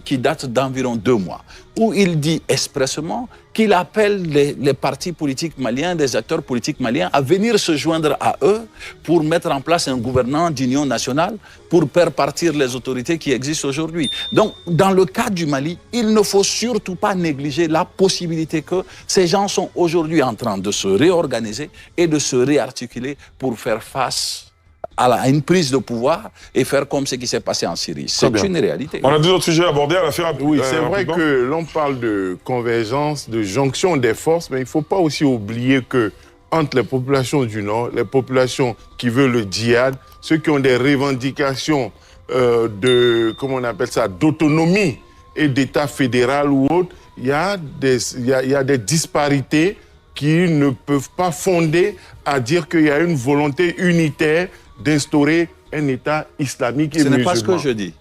qui date d'environ 2 mois, où il dit expressément qu'il appelle les partis politiques maliens, des acteurs politiques maliens, à venir se joindre à eux pour mettre en place un gouvernement d'union nationale pour faire partir les autorités qui existent aujourd'hui. Donc, dans le cas du Mali, il ne faut surtout pas négliger la possibilité que ces gens sont aujourd'hui en train de se réorganiser et de se réarticuler pour faire face à une prise de pouvoir et faire comme ce qui s'est passé en Syrie. C'est une réalité. On a 2 autres sujets abordés à la fin. Oui, c'est vrai que l'on parle de convergence, de jonction des forces, mais il ne faut pas aussi oublier que entre les populations du Nord, les populations qui veulent le djihad, ceux qui ont des revendications comment on appelle ça, d'autonomie et d'État fédéral ou autre, il y a des disparités qui ne peuvent pas fonder à dire qu'il y a une volonté unitaire d'instaurer un État islamique et musulman. Ce n'est pas ce que je dis.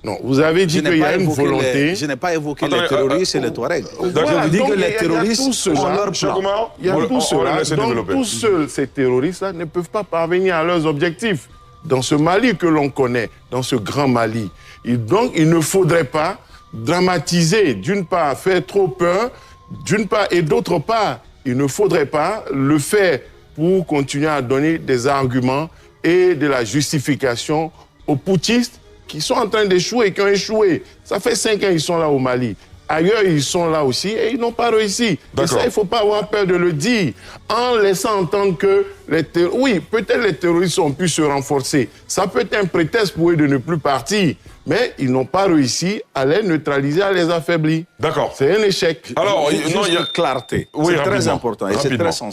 Non, vous avez dit qu'il y a une volonté... Je n'ai pas évoqué les terroristes et les Touaregs. Voilà, je dis que les terroristes ont leur plan. Il y a tout cela. Donc, tous ces terroristes-là ne peuvent pas parvenir à leurs objectifs. Dans ce Mali que l'on connaît, dans ce grand Mali. Et donc, il ne faudrait pas dramatiser, d'une part, faire trop peur, d'une part, et d'autre part, il ne faudrait pas le faire pour continuer à donner des arguments et de la justification aux putschistes qui sont en train d'échouer, qui ont échoué. Ça fait 5 ans qu'ils sont là au Mali. Ailleurs, ils sont là aussi et ils n'ont pas réussi. Et ça, il ne faut pas avoir peur de le dire. En laissant entendre que oui, peut-être les terroristes ont pu se renforcer. Ça peut être un prétexte pour eux de ne plus partir. Mais ils n'ont pas réussi à les neutraliser, à les affaiblir. D'accord. C'est un échec. Alors, il y a clarté. Oui, c'est très important et c'est très sensible.